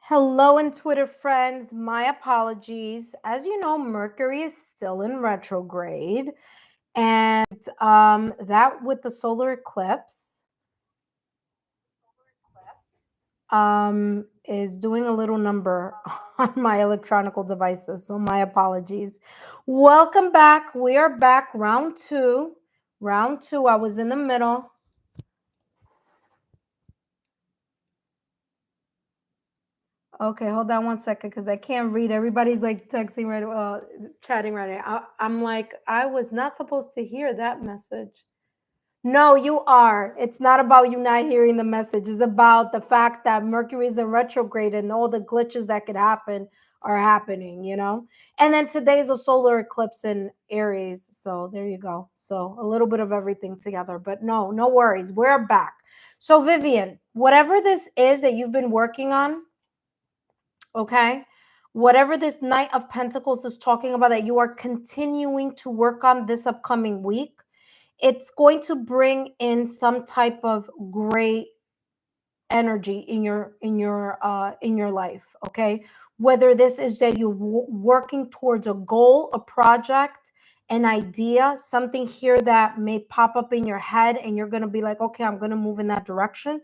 Hello, and Twitter friends. My apologies. As you know, Mercury is still in retrograde, and that with the solar eclipse is doing a little number on my electronical devices. So my apologies. Welcome back. We are back, round two. Round two. I was in the middle. Okay, hold on one second because I can't read. Everybody's like texting chatting right now. I'm like, I was not supposed to hear that message. No, you are. It's not about you not hearing the message. It's about the fact that Mercury is in retrograde and all the glitches that could happen are happening. And then today's a solar eclipse in Aries. So there you go. So a little bit of everything together. But no worries. We're back. So, Vivian, whatever this is that you've been working on, okay, whatever this Knight of Pentacles is talking about that you are continuing to work on this upcoming week, it's going to bring in some type of great energy in your life, okay? Whether this is that you're working towards a goal, a project, an idea, something here that may pop up in your head and you're going to be like, okay, I'm going to move in that direction.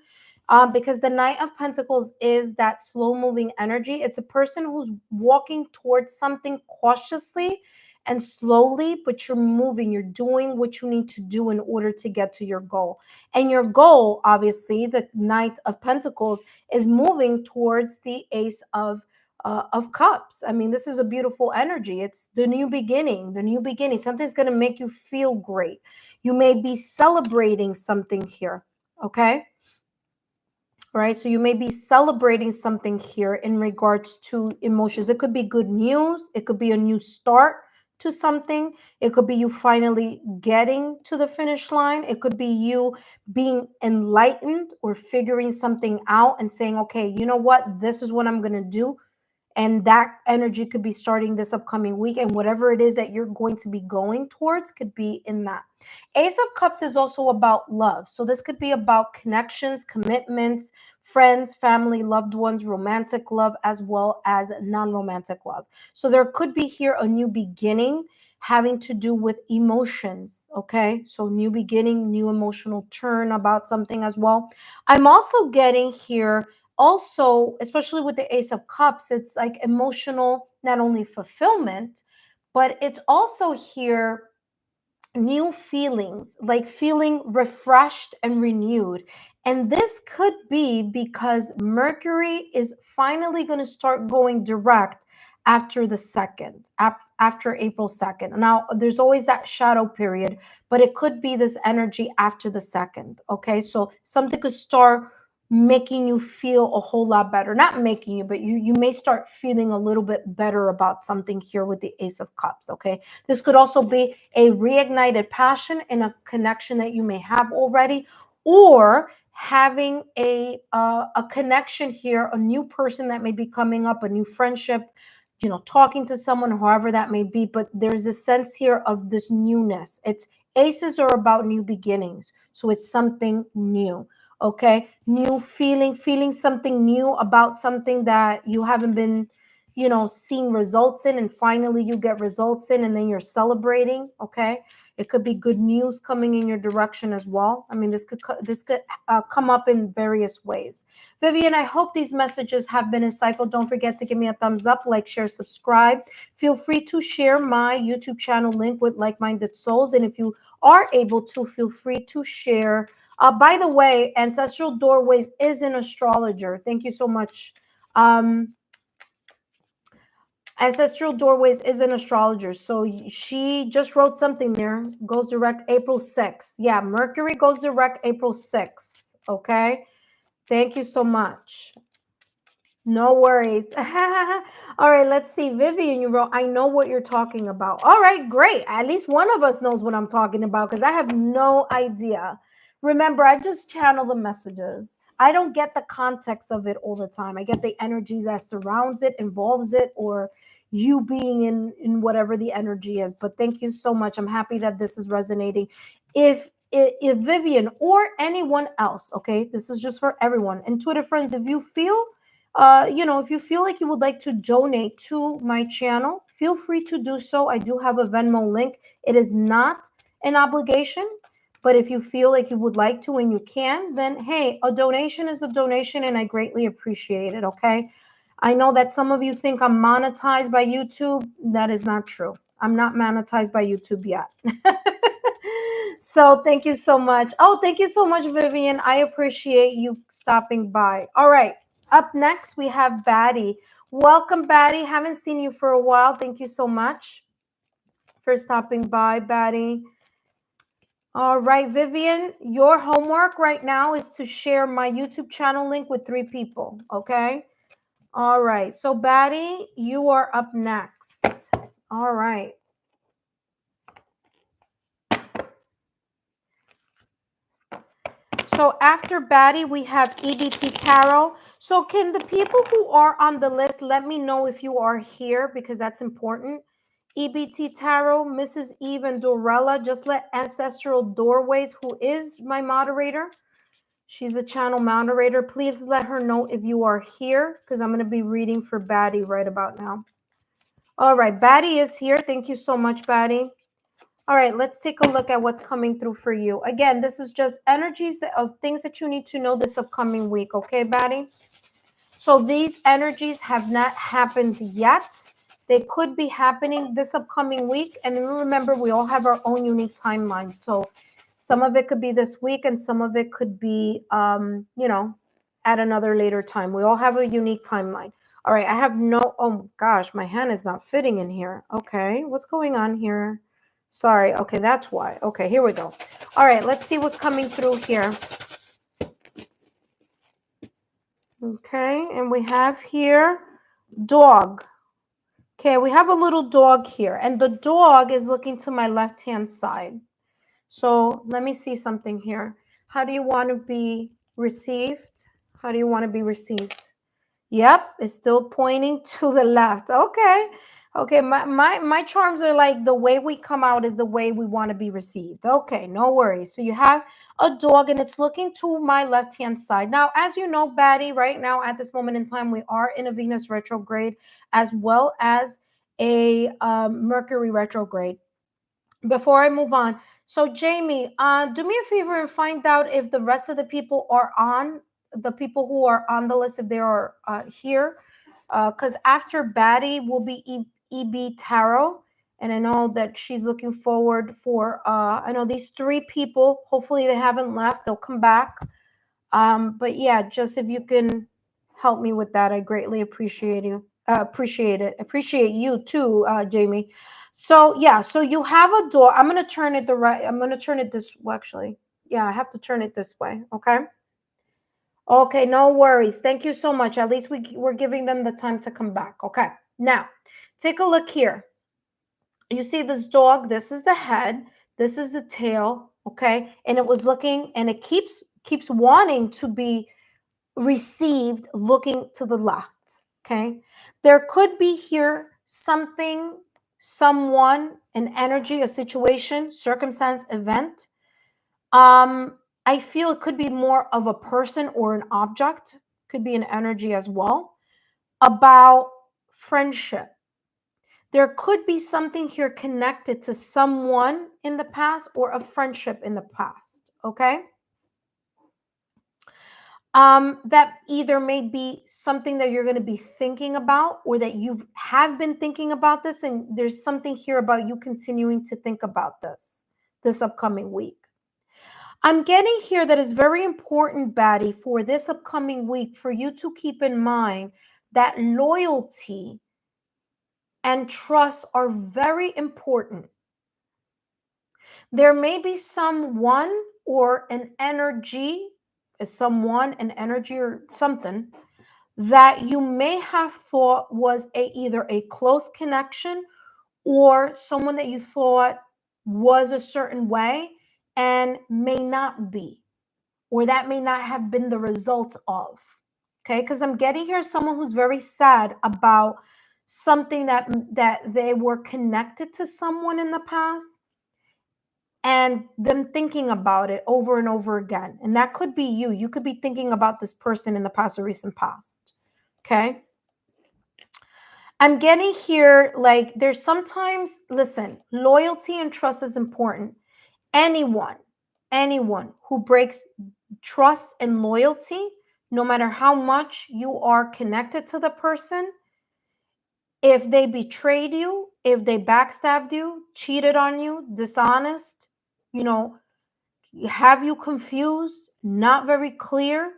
Because the Knight of Pentacles is that slow moving energy. It's a person who's walking towards something cautiously and slowly, but you're moving, you're doing what you need to do in order to get to your goal. And your goal, obviously, the Knight of Pentacles, is moving towards the Ace of Cups. I mean, this is a beautiful energy. It's the new beginning, the new beginning. Something's going to make you feel great. You may be celebrating something here, okay? Right? So you may be celebrating something here in regards to emotions. It could be good news. It could be a new start to something. It could be you finally getting to the finish line. It could be you being enlightened or figuring something out and saying, okay, you know what? This is what I'm going to do. And that energy could be starting this upcoming week. And whatever it is that you're going to be going towards could be in that. Ace of Cups is also about love. So this could be about connections, commitments, friends, family, loved ones, romantic love, as well as non-romantic love. So there could be here a new beginning having to do with emotions. Okay. So new beginning, new emotional turn about something as well. I'm also getting here also, especially with the Ace of Cups, it's like emotional, not only fulfillment, but it's also here new feelings, like feeling refreshed and renewed. And this could be because Mercury is finally going to start going direct after the second, after April 2nd. Now, there's always that shadow period, but it could be this energy after the second. Okay. So something could start making you feel a whole lot better. Not making you, but you may start feeling a little bit better about something here with the Ace of Cups. Okay. This could also be a reignited passion in a connection that you may have already, or having a connection here, a new person that may be coming up, a new friendship, talking to someone, however that may be. But there's a sense here of this newness. It's aces are about new beginnings, so it's something new. Okay, new feeling something new about something that you haven't been seeing results in, and finally you get results in, and then you're celebrating. Okay, it could be good news coming in your direction as well. I mean, this could come up in various ways. Vivian, I hope these messages have been insightful. Don't forget to give me a thumbs up, like, share, subscribe. Feel free to share my YouTube channel link with like-minded souls, and if you are able to, feel free to share. By the way, Ancestral Doorways is an astrologer. Thank you so much. Ancestral Doorways is an astrologer. So she just wrote something there. Goes direct April 6th. Yeah, Mercury goes direct April 6th. Okay. Thank you so much. No worries. All right, let's see. Vivian, you wrote, I know what you're talking about. All right, great. At least one of us knows what I'm talking about because I have no idea. Remember, I just channel the messages. I don't get the context of it all the time. I get the energy that surrounds it, involves it, or you being in whatever the energy is. But thank you so much. I'm happy that this is resonating. If Vivian or anyone else, okay, this is just for everyone. And Twitter friends, if you feel If you feel like you would like to donate to my channel, feel free to do so. I do have a Venmo link. It is not an obligation, but if you feel like you would like to and you can, then hey, a donation is a donation and I greatly appreciate it, okay? I know that some of you think I'm monetized by YouTube. That is not true. I'm not monetized by YouTube yet. So thank you so much. Oh, thank you so much, Vivian. I appreciate you stopping by. All right. Up next, we have Batty. Welcome, Batty. Haven't seen you for a while. Thank you so much for stopping by, Batty. All right, Vivian, your homework right now is to share my YouTube channel link with 3 people, okay? All right, so Batty, you are up next. All right. So after Batty, we have EBT Tarot. So can the people who are on the list let me know if you are here, because that's important. EBT Tarot, Mrs. Eve and Dorella, just let Ancestral Doorways, who is my moderator, she's a channel moderator, please let her know if you are here, because I'm going to be reading for Batty right about now. All right, Batty is here. Thank you so much, Batty. All right, let's take a look at what's coming through for you. Again, this is just energies of things that you need to know this upcoming week, okay, Batty? So these energies have not happened yet. They could be happening this upcoming week. And remember, we all have our own unique timeline. So some of it could be this week and some of it could be, at another later time. We all have a unique timeline. All right, I have no, oh gosh, my hand is not fitting in here. Okay, what's going on here? Sorry, okay, that's why. Okay, here we go. All right, let's see what's coming through here. Okay, and we have here dog. Okay, we have a little dog here, and the dog is looking to my left-hand side. So let me see something here. How do you want to be received? How do you want to be received? Yep, it's still pointing to the left. Okay. Okay, my charms are like the way we come out is the way we want to be received. Okay, no worries. So you have a dog and it's looking to my left-hand side. Now, as you know, Batty, right now at this moment in time, we are in a Venus retrograde as well as a Mercury retrograde. Before I move on, so Jamie, do me a favor and find out if the rest of the people are on, the people who are on the list, if they are here. Because after Batty will be EB Tarot. And I know that she's looking forward for, I know these 3 people, hopefully they haven't left, they'll come back. But yeah, just if you can help me with that, I greatly appreciate you. Appreciate it. Appreciate you too, Jamie. So yeah, so you have a door. I'm gonna turn it I'm gonna turn it this. Well, actually, yeah, I have to turn it this way. Okay. Okay, no worries. Thank you so much. At least we're giving them the time to come back. Okay. Now, take a look here. You see this dog. This is the head. This is the tail. Okay, and it was looking, and it keeps wanting to be received looking to the left. Okay, there could be here something, someone, an energy, a situation, circumstance, event. I feel it could be more of a person or an object, could be an energy as well, about friendship. There could be something here connected to someone in the past or a friendship in the past. Okay, that either may be something that you're going to be thinking about, or that you have been thinking about this, and there's something here about you continuing to think about this upcoming week. I'm getting here that is very important, Batty, for this upcoming week, for you to keep in mind that loyalty and trust are very important. There may be someone or an energy, an energy or something that you may have thought was either a close connection or someone that you thought was a certain way and may not be, or that may not have been the result of. Okay, because I'm getting here someone who's very sad about something that they were connected to someone in the past, and them thinking about it over and over again. And that could be you. You could be thinking about this person in the past or recent past. Okay. I'm getting here, like, there's sometimes, listen, loyalty and trust is important. Anyone who breaks trust and loyalty, no matter how much you are connected to the person, if they betrayed you, if they backstabbed you, cheated on you, dishonest, you know, have you confused, not very clear,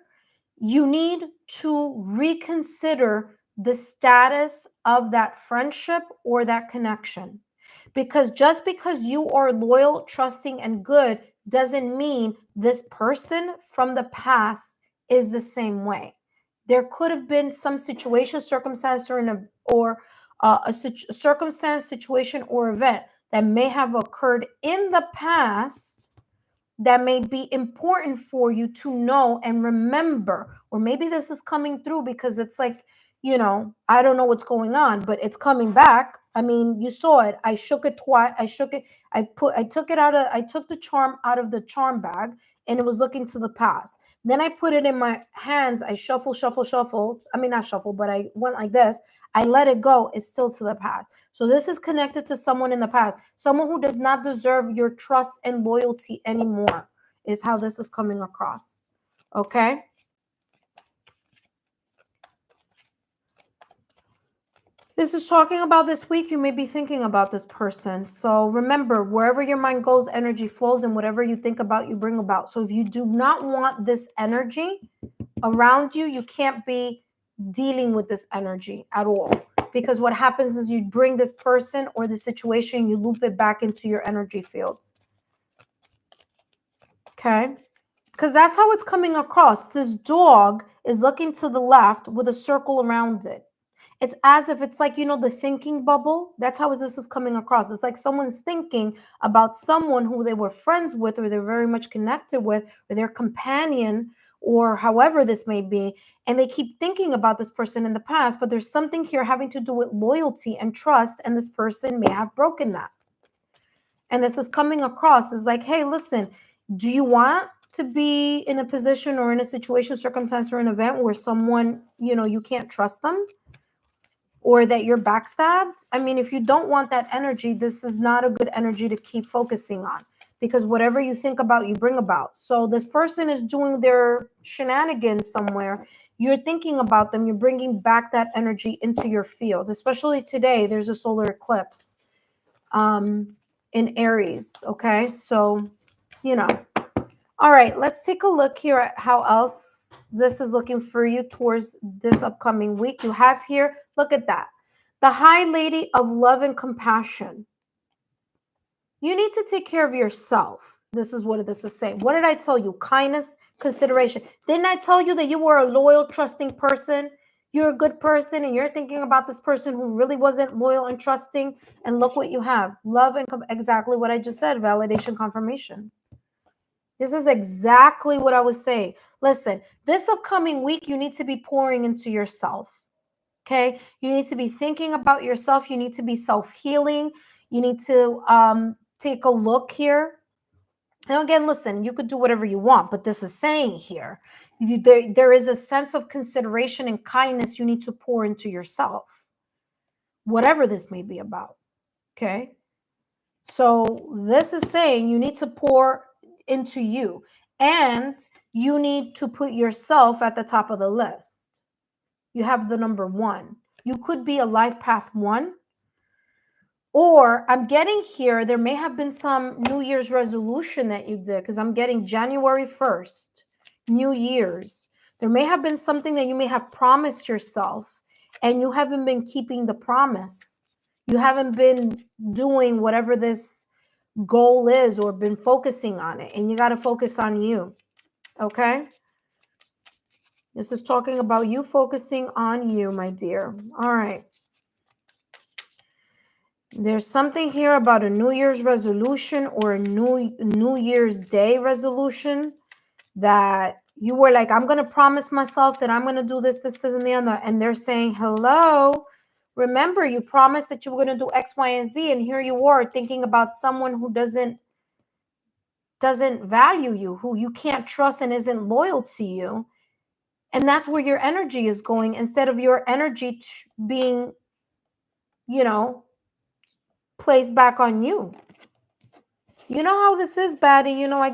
you need to reconsider the status of that friendship or that connection. Because just because you are loyal, trusting, and good doesn't mean this person from the past is the same way. There could have been some situation, circumstance, or a circumstance, situation, or event that may have occurred in the past that may be important for you to know and remember. Or maybe this is coming through because it's like, I don't know what's going on, but it's coming back. I mean, you saw it. I shook it twice. I shook it. I took the charm out of the charm bag, and it was looking to the past. Then I put it in my hands. I shuffled. I mean, not shuffle, but I went like this. I let it go. It's still to the past. So this is connected to someone in the past, someone who does not deserve your trust and loyalty anymore, is how this is coming across. Okay? This is talking about this week. You may be thinking about this person. So remember, wherever your mind goes, energy flows, and whatever you think about, you bring about. So if you do not want this energy around you, you can't be dealing with this energy at all. Because what happens is you bring this person or the situation, you loop it back into your energy fields. Okay? Because that's how it's coming across. This dog is looking to the left with a circle around it. It's as if it's like, the thinking bubble. That's how this is coming across. It's like someone's thinking about someone who they were friends with, or they're very much connected with, or their companion, or however this may be. And they keep thinking about this person in the past, but there's something here having to do with loyalty and trust, and this person may have broken that. And this is coming across as like, hey, listen, do you want to be in a position or in a situation, circumstance, or an event where someone, you can't trust them, or that you're backstabbed? I mean, if you don't want that energy, this is not a good energy to keep focusing on, because whatever you think about, you bring about. So this person is doing their shenanigans somewhere. You're thinking about them. You're bringing back that energy into your field, especially today. There's a solar eclipse in Aries. Okay. So, all right, let's take a look here at how else this is looking for you towards this upcoming week. You have here, look at that. The High Lady of Love and Compassion. You need to take care of yourself. This is what this is saying. What did I tell you? Kindness, consideration. Didn't I tell you that you were a loyal, trusting person? You're a good person, and you're thinking about this person who really wasn't loyal and trusting. And look what you have. Love and exactly what I just said. Validation, confirmation. This is exactly what I was saying. Listen, this upcoming week, you need to be pouring into yourself. Okay? You need to be thinking about yourself. You need to be self-healing. You need to take a look here. And again, listen, you could do whatever you want, but this is saying here, there is a sense of consideration and kindness you need to pour into yourself, whatever this may be about. Okay? So this is saying you need to pour into you, and you need to put yourself at the top of the list. You have the number 1. You could be a life path 1, or I'm getting here, there may have been some New Year's resolution that you did, because I'm getting January 1st, New Year's. There may have been something that you may have promised yourself, and you haven't been keeping the promise. You haven't been doing whatever this goal is, or been focusing on it, and you got to focus on you. Okay? This is talking about you focusing on you, my dear. All right. There's something here about a New Year's resolution, or a New Year's Day resolution, that you were like, I'm going to promise myself that I'm going to do this, and the other. And they're saying, hello, remember, you promised that you were going to do X, Y, and Z. And here you are thinking about someone who doesn't value you, who you can't trust and isn't loyal to you. And that's where your energy is going, instead of your energy being, placed back on you. You know how this is, Batty. I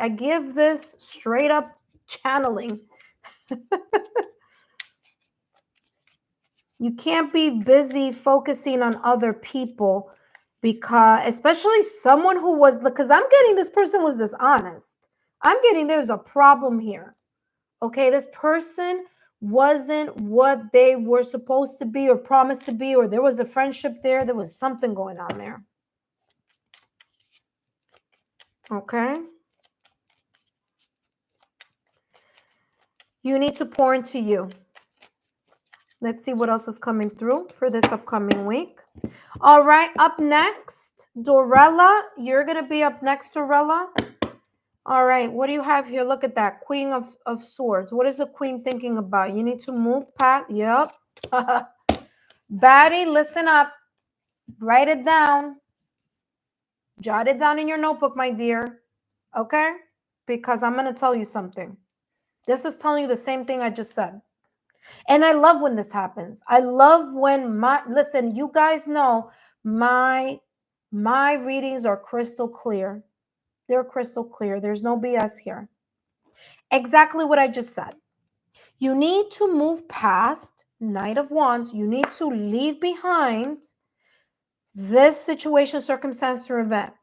give this straight up channeling. You can't be busy focusing on other people, because especially someone who was, because I'm getting this person was dishonest. I'm getting there's a problem here. Okay, this person wasn't what they were supposed to be or promised to be, or there was a friendship there. There was something going on there. Okay. You need to pour into you. Let's see what else is coming through for this upcoming week. All right, up next, Dorella. You're going to be up next, Dorella. All right, what do you have here? Look at that. Queen of Swords. What is the Queen thinking about? You need to move past. Yep. Batty, listen up. Write it down. Jot it down in your notebook, my dear. Okay? Because I'm going to tell you something. This is telling you the same thing I just said. And I love when this happens. I love when listen, you guys know my readings are crystal clear. They're crystal clear. There's no BS here. Exactly what I just said. You need to move past Knight of Wands. You need to leave behind this situation, circumstance, or event.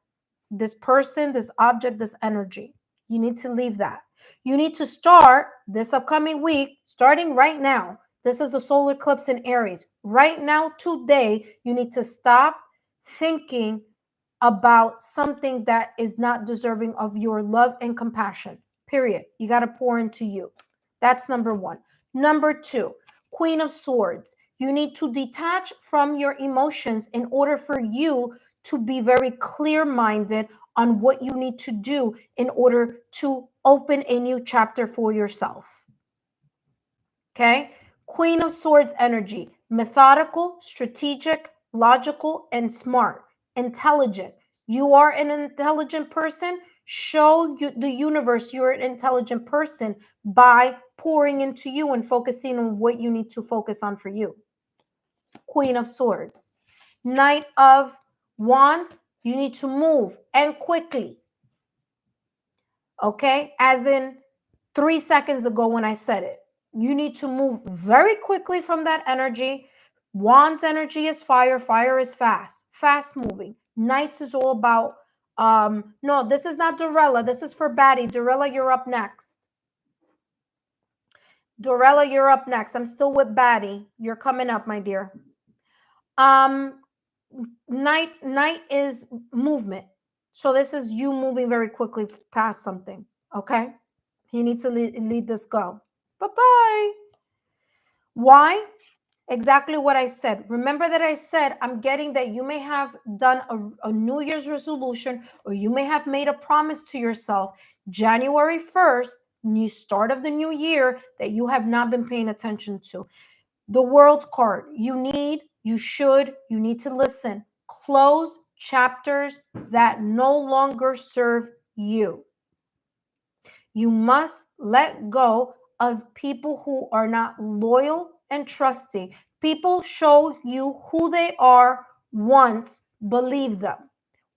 This person, this object, this energy. You need to leave that. You need to start this upcoming week, starting right now. This is the solar eclipse in Aries. Right now, today, you need to stop thinking about something that is not deserving of your love and compassion. Period. You got to pour into you. That's number one. Number two, Queen of Swords. You need to detach from your emotions in order for you to be very clear-minded on what you need to do in order to open a new chapter for yourself. Okay? Queen of Swords energy. Methodical, strategic, logical, and smart. Intelligent. You are an intelligent person. Show the universe you're an intelligent person by pouring into you and focusing on what you need to focus on for you. Queen of Swords. Knight of Wands, you need to move and quickly. Okay? As in 3 seconds ago when I said it. You need to move very quickly from that energy. Wands energy is fire. Fire is fast. Fast moving. Knights is all about, no, this is not Dorella. This is for Batty. Dorella, you're up next. Dorella, you're up next. I'm still with Batty. You're coming up, my dear. Knight is movement. So this is you moving very quickly past something. Okay? You need to lead this go. Bye-bye. Why? Exactly what I said. Remember that I said I'm getting that you may have done a New Year's resolution, or you may have made a promise to yourself January 1st, new start of the new year, that you have not been paying attention to. The World card. You need to listen. Close chapters that no longer serve you. You must let go of people who are not loyal and trusting. People show you who they are once, believe them.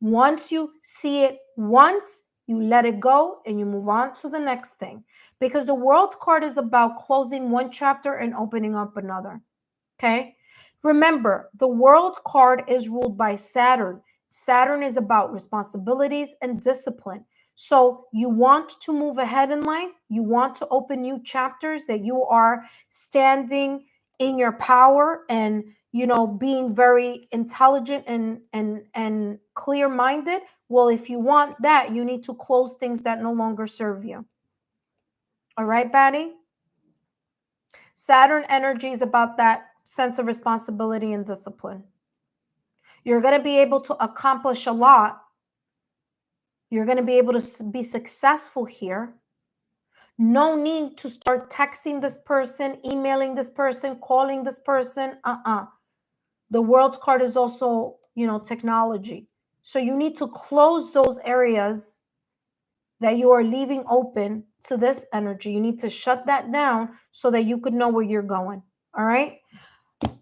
Once you see it once, you let it go and you move on to the next thing. Because the World card is about closing one chapter and opening up another. Okay? Remember, the World card is ruled by Saturn. Saturn is about responsibilities and discipline. So you want to move ahead in life. You want to open new chapters, that you are standing in your power and, being very intelligent and clear-minded. Well, if you want that, you need to close things that no longer serve you. All right, Batty? Saturn energy is about that sense of responsibility and discipline. You're going to be able to accomplish a lot. You're going to be able to be successful here. No need to start texting this person, emailing this person, calling this person. The World card is also, technology. So you need to close those areas that you are leaving open to this energy. You need to shut that down so that you could know where you're going. All right.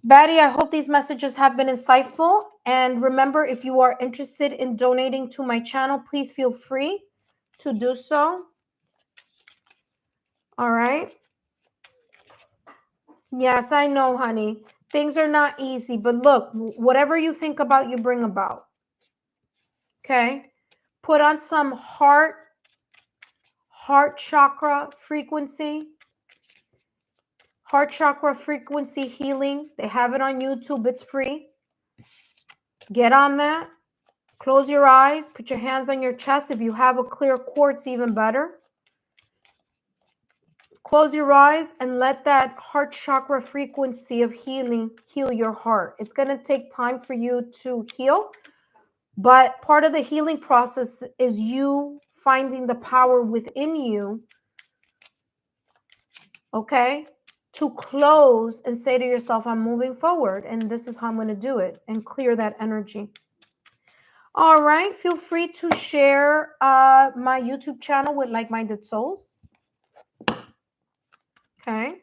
Batty, I hope these messages have been insightful. And remember, if you are interested in donating to my channel, please feel free to do so. All right. Yes, I know, honey. Things are not easy, but look, whatever you think about, you bring about. Okay. Put on some heart chakra frequency. Heart chakra frequency healing. They have it on YouTube. It's free. Get on that. Close your eyes. Put your hands on your chest. If you have a clear quartz, even better. Close your eyes and let that heart chakra frequency of healing heal your heart. It's going to take time for you to heal, but part of the healing process is you finding the power within you, okay, to close and say to yourself, I'm moving forward, and this is how I'm going to do it, and clear that energy. All right. Feel free to share my YouTube channel with like-minded souls. Okay.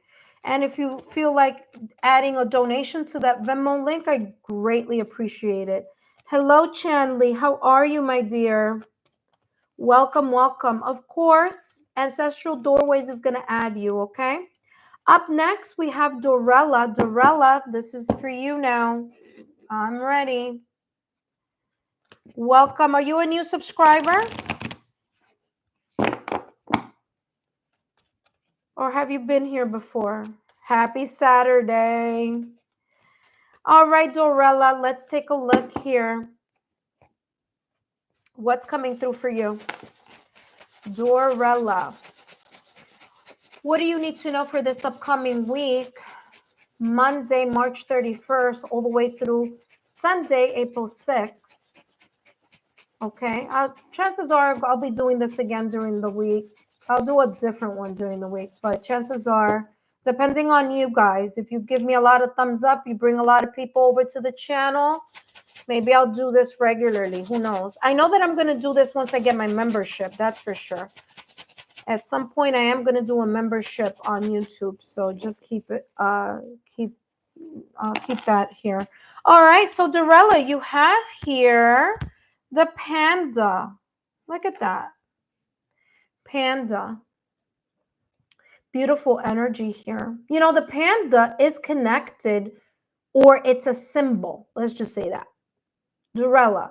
And if you feel like adding a donation to that Venmo link, I greatly appreciate it. Hello, Chanley. How are you, my dear? Welcome, welcome. Of course, Ancestral Doorways is going to add you, okay? Up next, we have Dorella. Dorella, this is for you now. I'm ready. Welcome. Are you a new subscriber? Or have you been here before? Happy Saturday. All right, Dorella, let's take a look here. What's coming through for you? Dorella. What do you need to know for this upcoming week? Monday, March 31st, all the way through Sunday, April 6th. Okay. Chances are I'll be doing this again during the week. I'll do a different one during the week, but chances are, depending on you guys, if you give me a lot of thumbs up, you bring a lot of people over to the channel, maybe I'll do this regularly. Who knows? I know that I'm going to do this once I get my membership. That's for sure. At some point, I am going to do a membership on YouTube. So just keep it, keep that here. All right. So Dorella, you have here the panda. Look at that. Panda. Beautiful energy here. You know, the panda is connected, or it's a symbol. Let's just say that. Dorella,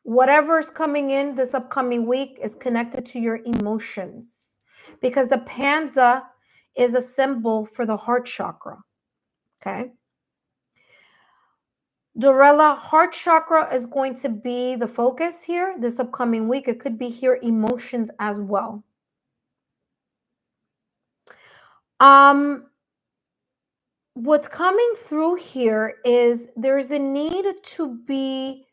whatever's coming in this upcoming week is connected to your emotions, because the panda is a symbol for the heart chakra. Okay. Dorella, heart chakra is going to be the focus here this upcoming week. It could be here emotions as well. What's coming through here is there's a need to be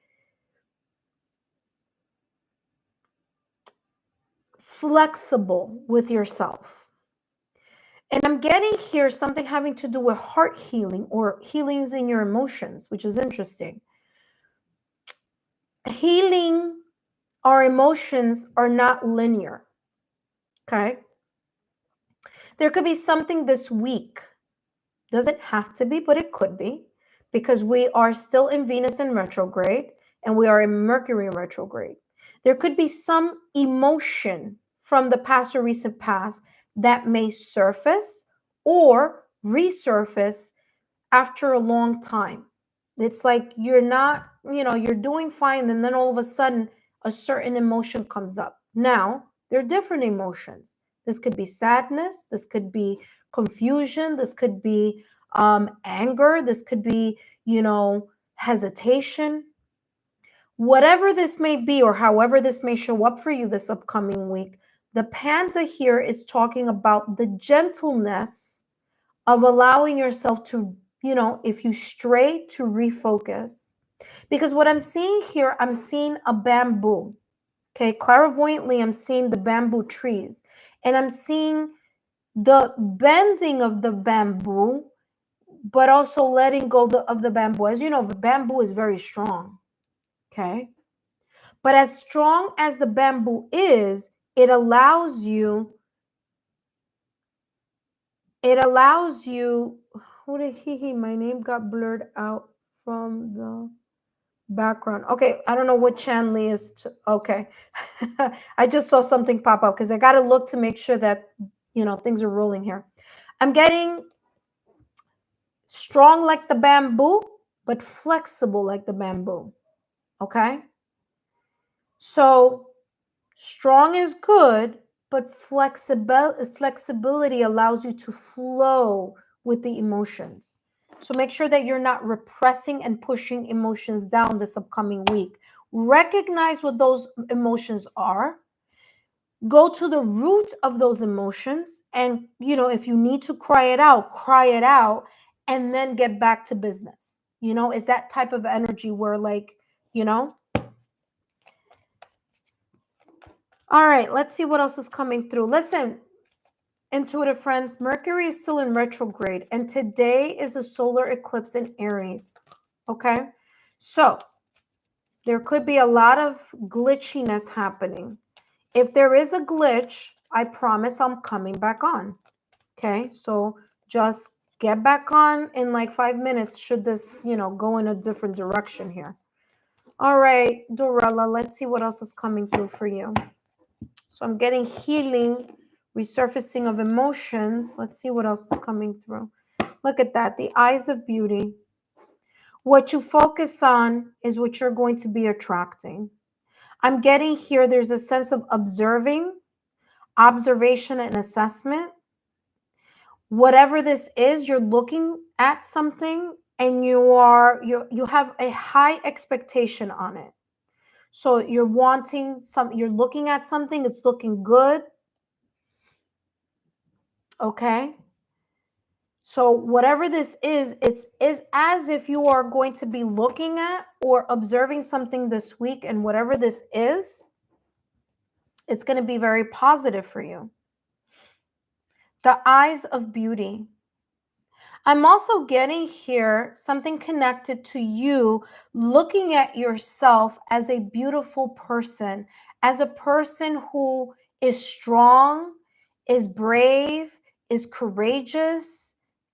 flexible with yourself. And I'm getting here something having to do with heart healing or healings in your emotions, which is interesting. Healing our emotions are not linear. Okay. There could be something this week. Doesn't have to be, but it could be, because we are still in Venus in retrograde and we are in Mercury in retrograde. There could be some emotion from the past or recent past that may surface or resurface after a long time. It's like you're not, you're doing fine, and then all of a sudden a certain emotion comes up. Now, there are different emotions. This could be sadness. This could be confusion. This could be anger. This could be, hesitation. Whatever this may be, or however this may show up for you this upcoming week, the panda here is talking about the gentleness of allowing yourself to, if you stray, to refocus. Because what I'm seeing here, I'm seeing a bamboo. Okay, clairvoyantly, I'm seeing the bamboo trees, and I'm seeing the bending of the bamboo, but also letting go of the bamboo. As you know, the bamboo is very strong. Okay, but as strong as the bamboo is, it allows you, who did my name got blurred out from the background. Okay, I don't know what Chanley is. Okay. I just saw something pop up because I got to look to make sure that, things are rolling here. I'm getting strong like the bamboo, but flexible like the bamboo. Okay. So strong is good, but flexibility allows you to flow with the emotions. So make sure that you're not repressing and pushing emotions down this upcoming week. Recognize what those emotions are. Go to the root of those emotions. And, if you need to cry it out, and then get back to business. Is that type of energy where, like, all right, let's see what else is coming through. Listen, intuitive friends, Mercury is still in retrograde, and today is a solar eclipse in Aries. Okay, so there could be a lot of glitchiness happening. If there is a glitch, I promise I'm coming back on. Okay, so just get back on in like 5 minutes should this, go in a different direction here. All right, Dorella, let's see what else is coming through for you. So I'm getting healing, resurfacing of emotions. Let's see what else is coming through. Look at that, the eyes of beauty. What you focus on is what you're going to be attracting. I'm getting here, there's a sense of observing, observation and assessment. Whatever this is, you're looking at something and you have a high expectation on it. So you're looking at something, it's looking good. Okay. So whatever this is, it's as if you are going to be looking at or observing something this week, and whatever this is, it's going to be very positive for you. The eyes of beauty. I'm also getting here something connected to you looking at yourself as a beautiful person, as a person who is strong, is brave, is courageous,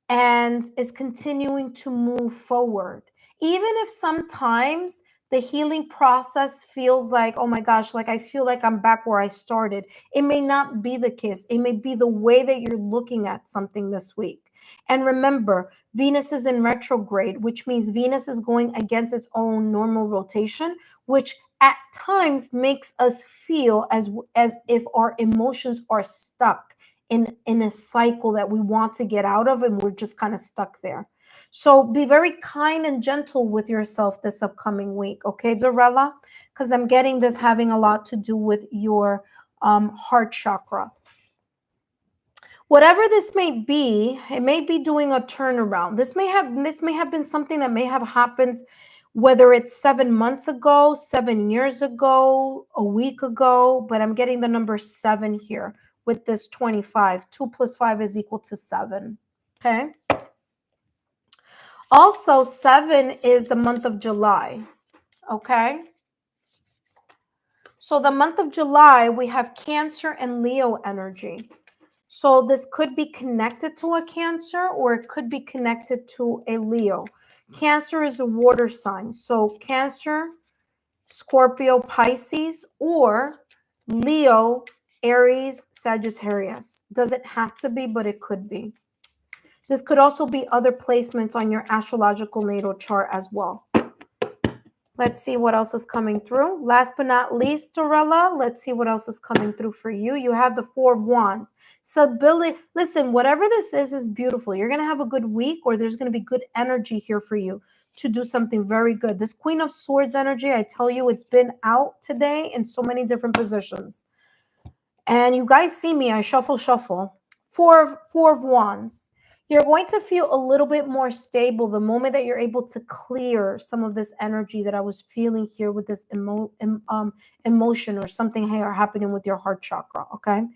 and is continuing to move forward. Even if sometimes the healing process feels like, oh my gosh, like I feel like I'm back where I started. It may not be the case. It may be the way that you're looking at something this week. And remember, Venus is in retrograde, which means Venus is going against its own normal rotation, which at times makes us feel as if our emotions are stuck in a cycle that we want to get out of, and we're just kind of stuck there. So be very kind and gentle with yourself this upcoming week, okay, Dorella? Because I'm getting this having a lot to do with your heart chakra. Whatever this may be, it may be doing a turnaround. This may have been something that may have happened, whether it's 7 months ago, 7 years ago, a week ago, but I'm getting the number 7 here with this 25. 2 plus 5 is equal to 7. Okay. Also, 7 is the month of July. Okay. So the month of July, we have Cancer and Leo energy. So this could be connected to a Cancer, or it could be connected to a Leo. Cancer is a water sign. So Cancer, Scorpio, Pisces, or Leo, Aries, Sagittarius. Doesn't have to be, but it could be. This could also be other placements on your astrological natal chart as well. Let's see what else is coming through. Last but not least, Dorella, let's see what else is coming through for you. You have the 4 of Wands. Stability. Listen, whatever this is beautiful. You're going to have a good week, or there's going to be good energy here for you to do something very good. This Queen of Swords energy, I tell you, it's been out today in so many different positions. And you guys see me, I shuffle. 4 of Wands. You're going to feel a little bit more stable the moment that you're able to clear some of this energy that I was feeling here with this emotion or something here happening with your heart chakra, okay?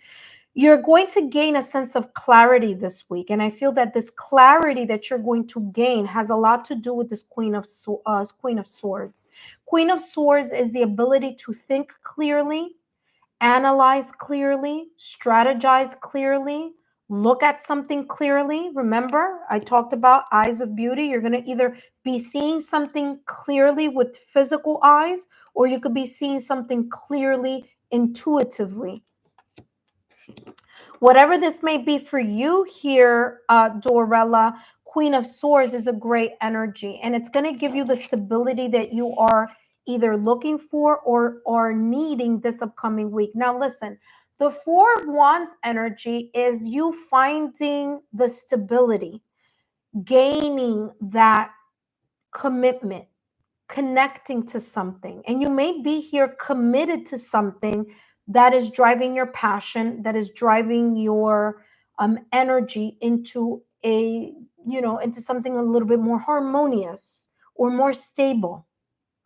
You're going to gain a sense of clarity this week. And I feel that this clarity that you're going to gain has a lot to do with this Queen of Swords. Queen of Swords is the ability to think clearly analyze clearly, strategize clearly, look at something clearly. Remember, I talked about eyes of beauty. You're going to either be seeing something clearly with physical eyes, or you could be seeing something clearly intuitively. Whatever this may be for you here, Dorella, Queen of Swords is a great energy, and it's going to give you the stability that you are either looking for or needing this upcoming week. Now, listen, the Four of Wands energy is you finding the stability, gaining that commitment, connecting to something. And you may be here committed to something that is driving your passion, that is driving your energy into into something a little bit more harmonious or more stable.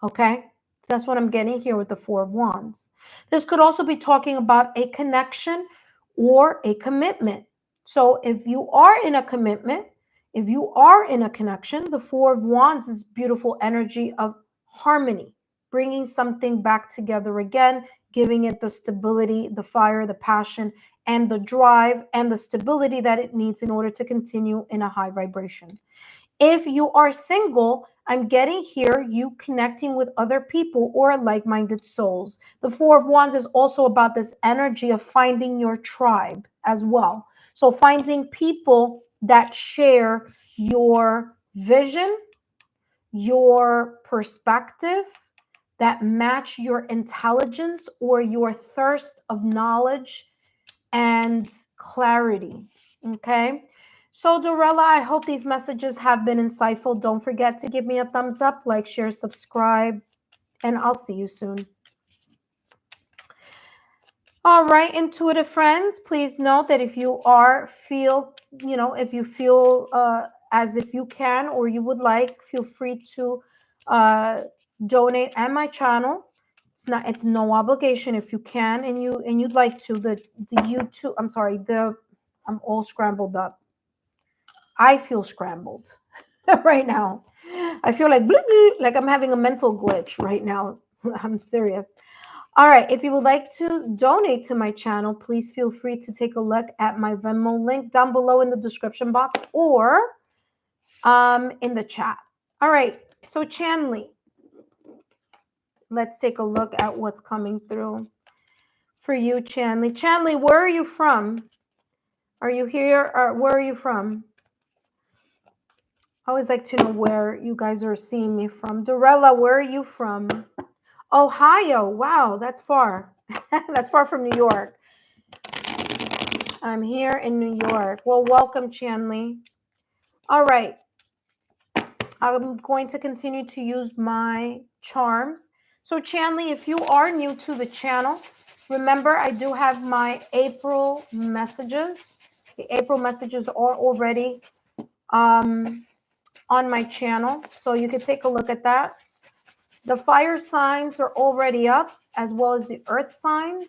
Okay. So that's what I'm getting here with the Four of Wands. This could also be talking about a connection or a commitment. So if you are in a commitment, if you are in a connection, the Four of Wands is beautiful energy of harmony, bringing something back together again, giving it the stability, the fire, the passion, and the drive and the stability that it needs in order to continue in a high vibration. If you are single, I'm getting here you connecting with other people or like-minded souls. The Four of Wands is also about this energy of finding your tribe as well. So finding people that share your vision, your perspective, that match your intelligence or your thirst of knowledge and clarity. Okay. So, Dorella, I hope these messages have been insightful. Don't forget to give me a thumbs up, like, share, subscribe, and I'll see you soon. All right, intuitive friends, please note that if you feel as if you can or you would like, feel free to donate at my channel. It's no obligation if you can and you'd like to. The YouTube, I'm all scrambled up. I feel scrambled right now. I feel like I'm having a mental glitch right now. I'm serious. All right, if you would like to donate to my channel, please feel free to take a look at my Venmo link down below in the description box or in the chat. All right, so Chanley, let's take a look at what's coming through for you, Chanley. Chanley, where are you from? Are you here or where are you from? I always like to know where you guys are seeing me from. Dorella, where are you from? Ohio. Wow, that's far. That's far from New York. I'm here in New York. Well, welcome, Chanley. All right. I'm going to continue to use my charms. So, Chanley, if you are new to the channel, remember I do have my April messages. The April messages are already on my channel, so you can take a look at that. The fire signs are already up, as well as the earth signs.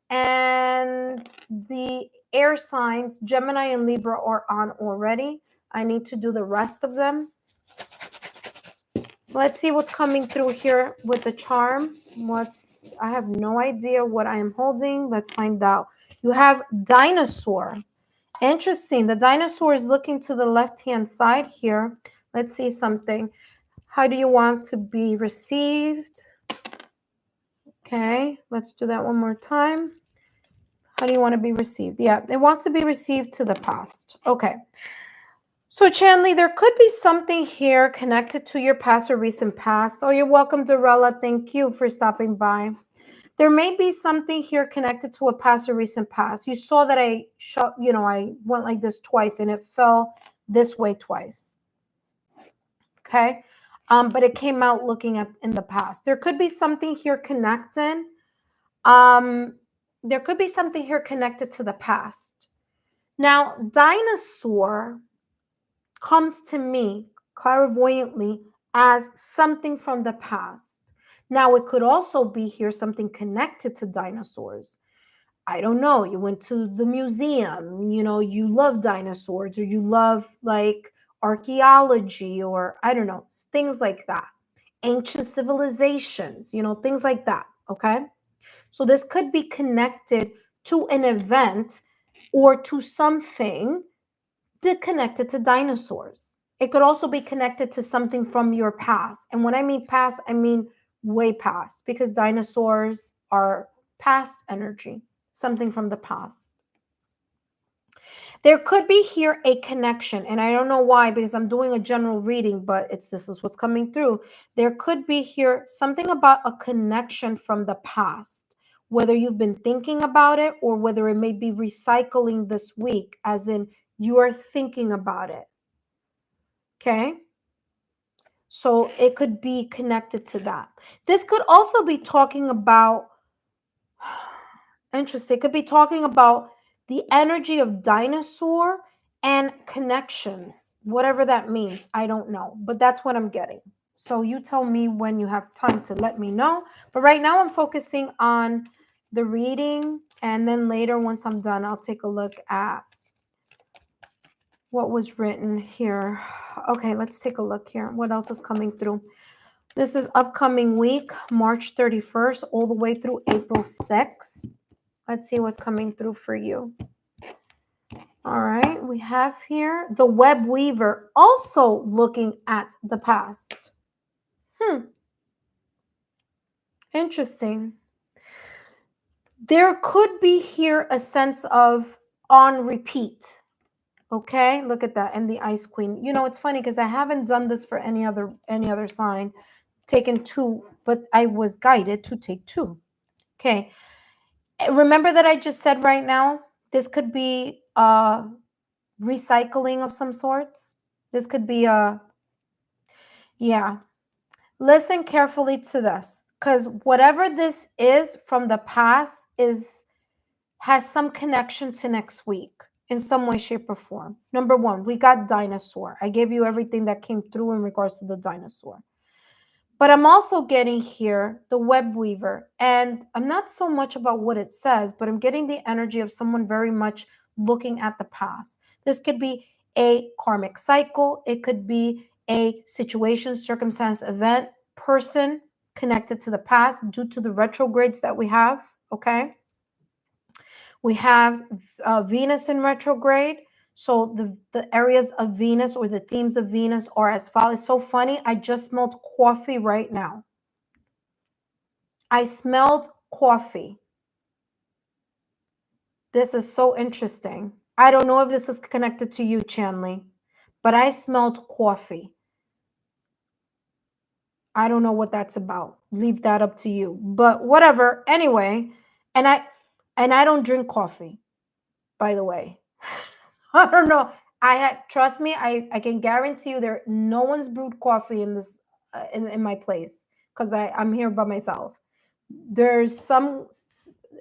And the air signs, Gemini and Libra, are on already. I need to do the rest of them. Let's see what's coming through here with the charm. I have no idea what I am holding. Let's find out. You have dinosaur. Interesting. The dinosaur is looking to the left-hand side here. Let's see something. How do you want to be received? Okay, let's do that one more time. How do you want to be received? Yeah, it wants to be received to the past. Okay. So, Chanley, there could be something here connected to your past or recent past. Oh, you're welcome, Dorella. Thank you for stopping by. There may be something here connected to a past or recent past. You saw that I went like this twice and it fell this way twice. Okay. But it came out looking at in the past. There could be something here connected. There could be something here connected to the past. Now, dinosaur comes to me clairvoyantly as something from the past. Now, it could also be here something connected to dinosaurs. I don't know. You went to the museum, you love dinosaurs, or you love like archaeology, or I don't know, things like that. Ancient civilizations, things like that. Okay. So this could be connected to an event or to something connected to dinosaurs. It could also be connected to something from your past. And when I mean past, I mean way past, because dinosaurs are past energy, something from the past. There could be here a connection, and I don't know why, because I'm doing a general reading, but this is what's coming through. There could be here something about a connection from the past, whether you've been thinking about it or whether it may be recycling this week, as in you are thinking about it. Okay? So it could be connected to that. This could also be talking about, interesting, it could be talking about the energy of dinosaur and connections, whatever that means. I don't know, but that's what I'm getting. So you tell me when you have time to let me know. But right now I'm focusing on the reading, and then later, once I'm done, I'll take a look at what was written here. Okay, let's take a look here. What else is coming through? This is upcoming week, March 31st, all the way through April 6th. Let's see what's coming through for you. All right, we have here the web weaver also looking at the past. Interesting. There could be here a sense of on repeat. Okay, look at that. And the Ice Queen. You know, it's funny because I haven't done this for any other sign. Taken two, but I was guided to take two. Okay. Remember that I just said right now, this could be recycling of some sorts. This could be yeah. Listen carefully to this, because whatever this is from the past has some connection to next week in some way, shape, or form. Number one, we got dinosaur. I gave you everything that came through in regards to the dinosaur. But I'm also getting here the web weaver, and I'm not so much about what it says, but I'm getting the energy of someone very much looking at the past. This could be a karmic cycle. It could be a situation, circumstance, event, person connected to the past due to the retrogrades that we have, okay? We have Venus in retrograde. So the areas of Venus or the themes of Venus are as follows. So funny, I just smelled coffee right now. I smelled coffee. This is so interesting. I don't know if this is connected to you, Chanley, but I smelled coffee. I don't know what that's about. Leave that up to you. But whatever. Anyway, and I don't drink coffee, by the way. I don't know. Trust me, I can guarantee you no one's brewed coffee in this in my place, because I'm here by myself. There's some,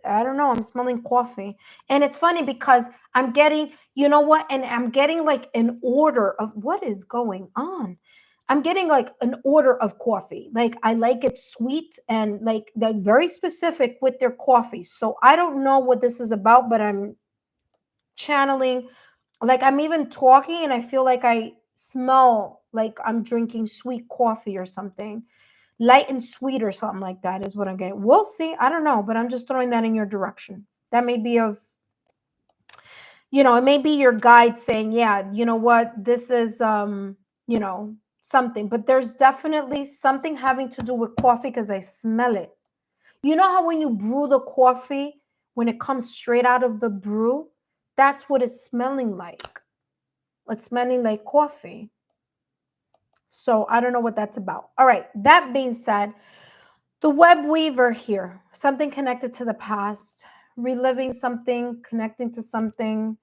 I don't know, I'm smelling coffee. And it's funny because I'm getting, you know what? And I'm getting like an order of what is going on. I'm getting like an order of coffee. Like I like it sweet, and like they're very specific with their coffee. So I don't know what this is about, but I'm channeling, like I'm even talking and I feel like I smell like I'm drinking sweet coffee or something. Light and sweet or something like that is what I'm getting. We'll see. I don't know, but I'm just throwing that in your direction. That may be it may be your guide saying, yeah, you know what, this is, something. But there's definitely something having to do with coffee because I smell it. You know how when you brew the coffee, when it comes straight out of the brew, that's what it's smelling like. It's smelling like coffee. So I don't know what that's about. All right. That being said, the web weaver here, something connected to the past, reliving something, connecting to something.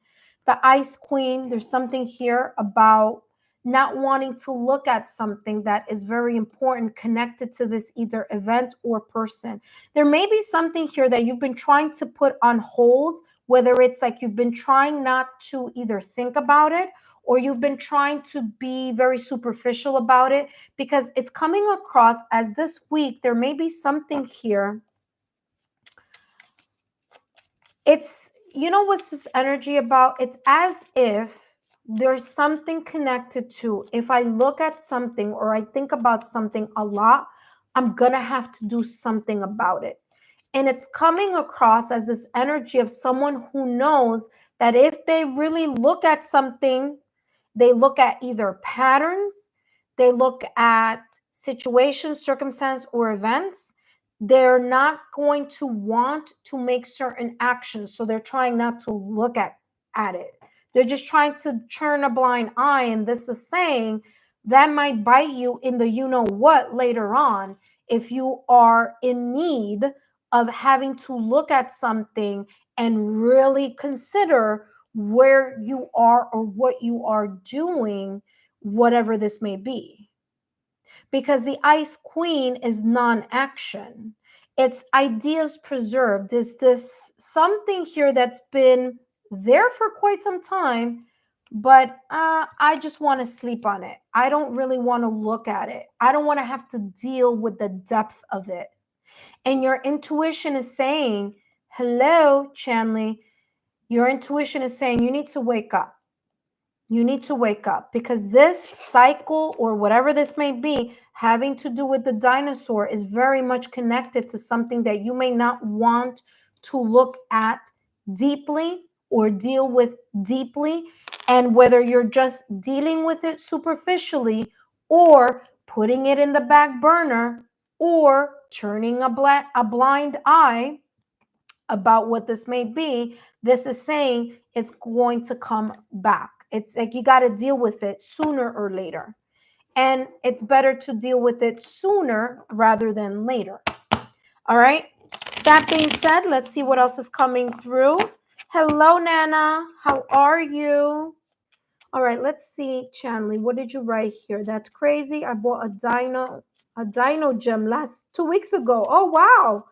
The Ice Queen, there's something here about not wanting to look at something that is very important connected to this either event or person. There may be something here that you've been trying to put on hold, whether it's like you've been trying not to either think about it, or you've been trying to be very superficial about it, because it's coming across as this week, there may be something here. It's, what's this energy about? It's as if there's something connected to, if I look at something or I think about something a lot, I'm going to have to do something about it. And it's coming across as this energy of someone who knows that if they really look at something, they look at either patterns, they look at situations, circumstances, or events, they're not going to want to make certain actions. So they're trying not to look at it. They're just trying to turn a blind eye. And this is saying that might bite you in the you know what later on if you are in need of having to look at something and really consider where you are or what you are doing, whatever this may be. Because the Ice Queen is non-action. It's ideas preserved. Is this something here that's been there for quite some time, but I just want to sleep on it. I don't really want to look at it. I don't want to have to deal with the depth of it. And your intuition is saying, hello, Chanley, your intuition is saying you need to wake up. You need to wake up because this cycle or whatever this may be having to do with the dinosaur is very much connected to something that you may not want to look at deeply or deal with deeply. And whether you're just dealing with it superficially or putting it in the back burner or turning a blind eye about what this may be, this is saying it's going to come back. It's like you got to deal with it sooner or later. And it's better to deal with it sooner rather than later. All right. That being said, let's see what else is coming through. Hello, Nana. How are you? All right, let's see, Chanley. What did you write here? That's crazy. I bought a dino gem 2 weeks ago. Oh, wow.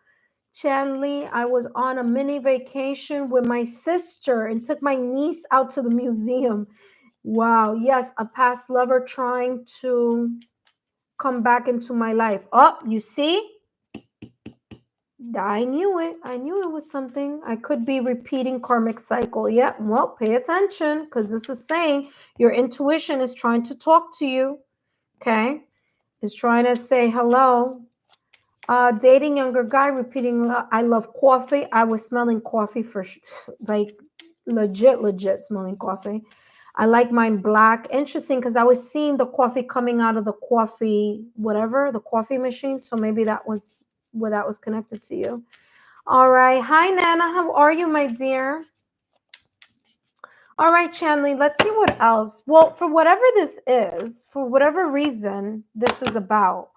Chanley, I was on a mini vacation with my sister and took my niece out to the museum. Wow, yes, a past lover trying to come back into my life. Oh, you see? I knew it. I knew it was something. I could be repeating karmic cycle. Yeah, well, pay attention because this is saying your intuition is trying to talk to you. Okay? It's trying to say hello. Dating younger guy, repeating, I love coffee. I was smelling coffee for like legit smelling coffee. I like mine black. Interesting because I was seeing the coffee coming out of the coffee, whatever, the coffee machine. So maybe that was where that was connected to you. All right. Hi, Nana. How are you, my dear? All right, Chanley, let's see what else. Well, for whatever this is, for whatever reason this is about,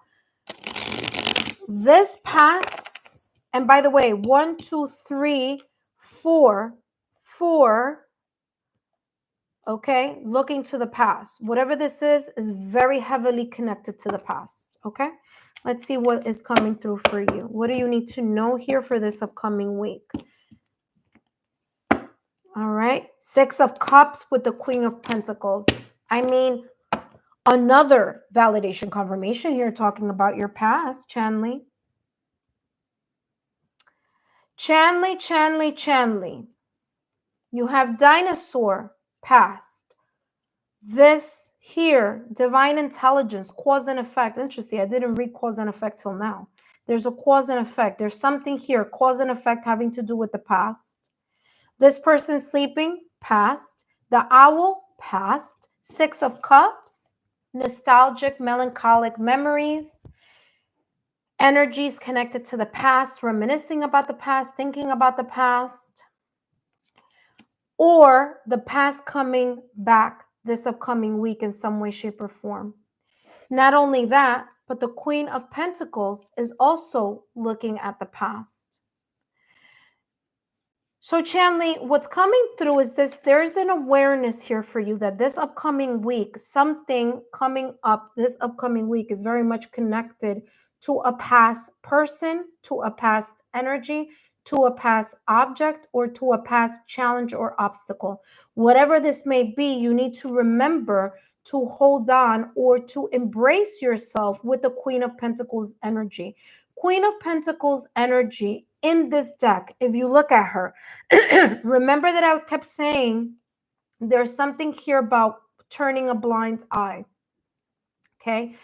this pass, and by the way, 1, 2, 3, 4, okay, looking to the past. Whatever this is very heavily connected to the past, okay? Let's see what is coming through for you. What do you need to know here for this upcoming week? All right, 6 of Cups with the Queen of Pentacles. I mean, another validation confirmation here talking about your past, Chanley. Chanley. You have dinosaur past. This here, divine intelligence, cause and effect. Interesting. I didn't read cause and effect till now. There's a cause and effect. There's something here, cause and effect having to do with the past. This person sleeping, past. The owl, past. 6 of Cups, nostalgic, melancholic memories. Energies connected to the past, reminiscing about the past, thinking about the past. Or the past coming back this upcoming week in some way, shape, or form. Not only that, but the Queen of Pentacles is also looking at the past. So Chanley, what's coming through is this, there's an awareness here for you that this upcoming week, something coming up this upcoming week is very much connected to a past person, to a past energy, to a past object, or to a past challenge or obstacle. Whatever this may be, you need to remember to hold on or to embrace yourself with the Queen of Pentacles energy. Queen of Pentacles energy in this deck, if you look at her, remember that I kept saying there's something here about turning a blind eye. Okay.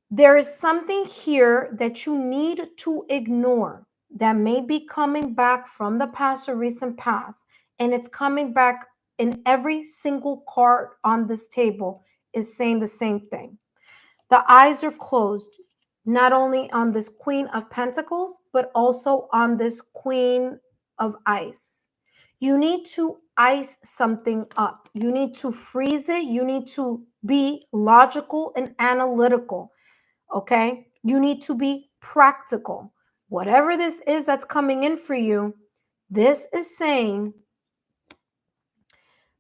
There is something here that you need to ignore. that may be coming back from the past or recent past, and it's coming back in every single card on this table is saying the same thing. The eyes are closed, not only on this Queen of Pentacles, but also on this Queen of Ice. You need to ice something up. You need to freeze it. You need to be logical and analytical. Okay? You need to be practical. Whatever this is that's coming in for you, this is saying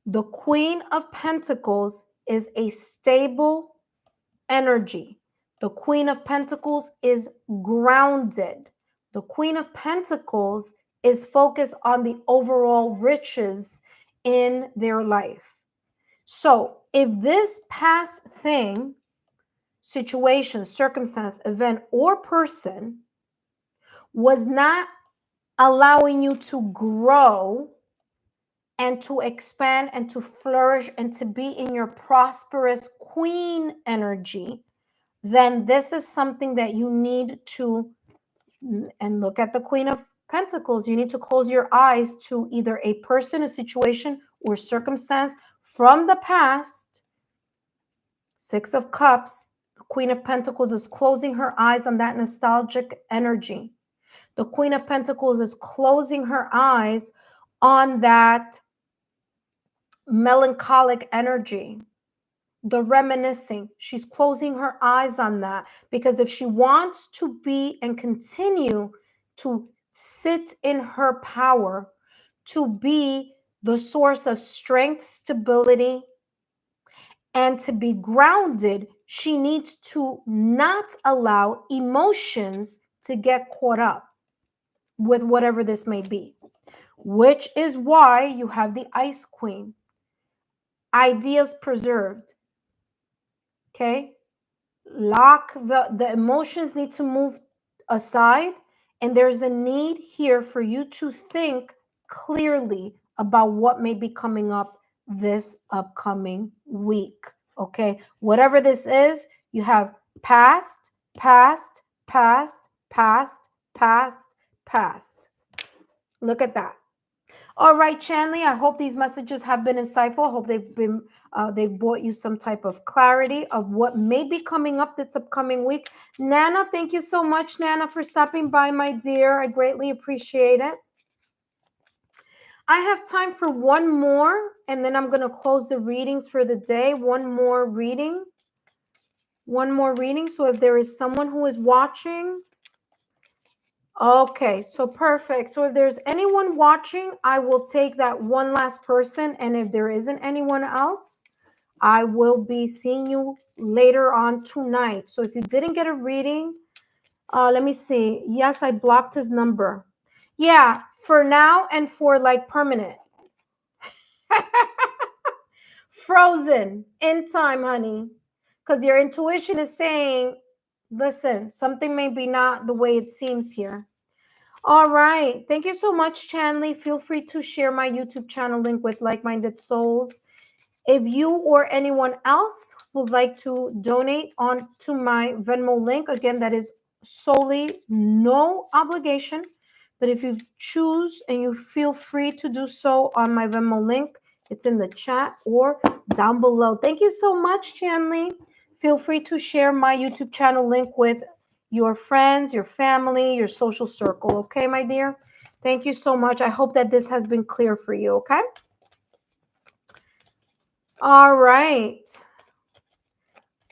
the Queen of Pentacles is a stable energy. The Queen of Pentacles is grounded. The Queen of Pentacles is focused on the overall riches in their life. So if this past thing, situation, circumstance, event, or person was not allowing you to grow and to expand and to flourish and to be in your prosperous queen energy, then this is something that you need to, and look at the Queen of Pentacles, you need to close your eyes to either a person, a situation, or circumstance from the past. Six of Cups, the Queen of Pentacles is closing her eyes on that nostalgic energy. The Queen of Pentacles is closing her eyes on that melancholic energy, the reminiscing. She's closing her eyes on that, because if she wants to be and continue to sit in her power, to be the source of strength, stability, and to be grounded, she needs to not allow emotions to get caught up with whatever this may be, which is why you have the Ice Queen. Ideas preserved. Okay? Lock the emotions need to move aside, and there's a need here for you to think clearly about what may be coming up this upcoming week. Okay? Whatever this is, you have past, past, past, past, past, past. Look at that. All right, Chanley, I hope these messages have been insightful. I hope they've brought you some type of clarity of what may be coming up this upcoming week. Nana, thank you so much, Nana, for stopping by, my dear. I greatly appreciate it. I have time for one more, and then I'm going to close the readings for the day. One more reading. So if there is someone who is watching, okay, so perfect. So if there's anyone watching, I will take that one last person. And if there isn't anyone else, I will be seeing you later on tonight. So if you didn't get a reading, let me see. Yes, I blocked his number. Yeah, for now and for like permanent. Frozen in time, honey. Because your intuition is saying, listen, something may be not the way it seems here. All right. Thank you so much, Chanley. Feel free to share my YouTube channel link with like-minded souls. If you or anyone else would like to donate on to my Venmo link, again, that is solely no obligation. But if you choose and you feel free to do so on my Venmo link, it's in the chat or down below. Thank you so much, Chanley. Feel free to share my YouTube channel link with your friends, your family, your social circle. Okay, my dear? Thank you so much. I hope that this has been clear for you, okay? All right.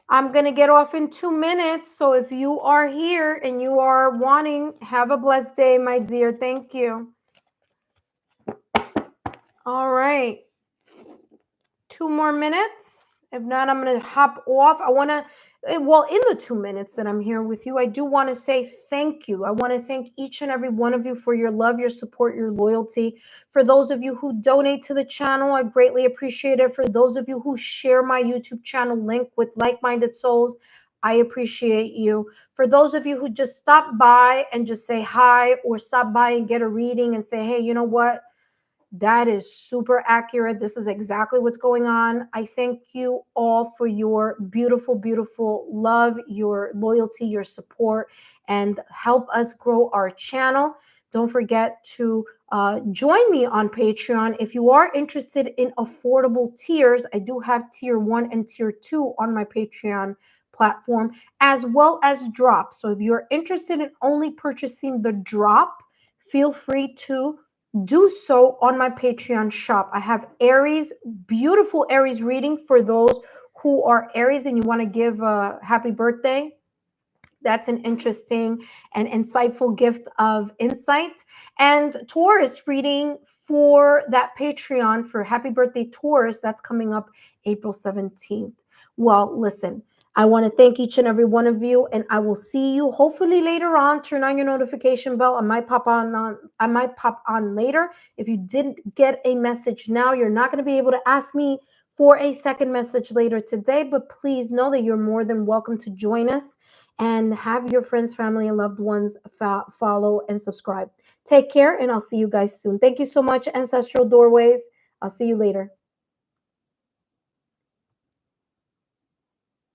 I'm going to get off in 2 minutes. So if you are here and you are wanting, have a blessed day, my dear. Thank you. All right. 2 more minutes. If not, I'm going to hop off. I want to, well, in the 2 minutes that I'm here with you, I do want to say thank you. I want to thank each and every one of you for your love, your support, your loyalty. For those of you who donate to the channel, I greatly appreciate it. For those of you who share my YouTube channel link with like-minded souls, I appreciate you. For those of you who just stop by and just say hi, or stop by and get a reading and say, hey, you know what? That is super accurate. This is exactly what's going on. I thank you all for your beautiful, beautiful love, your loyalty, your support, and help us grow our channel. Don't forget to join me on Patreon. If you are interested in affordable tiers, I do have tier 1 and tier 2 on my Patreon platform, as well as drop. So if you're interested in only purchasing the drop, feel free to do so on my Patreon shop. I have Aries, beautiful Aries reading for those who are Aries and you want to give a happy birthday. That's an interesting and insightful gift of insight. And Taurus reading for that Patreon for Happy Birthday Taurus, that's coming up April 17th. Well, listen, I want to thank each and every one of you, and I will see you hopefully later on. Turn on your notification bell. I might pop on later. If you didn't get a message now, you're not going to be able to ask me for a second message later today, but please know that you're more than welcome to join us and have your friends, family, and loved ones follow and subscribe. Take care, and I'll see you guys soon. Thank you so much, Ancestral Doorways. I'll see you later.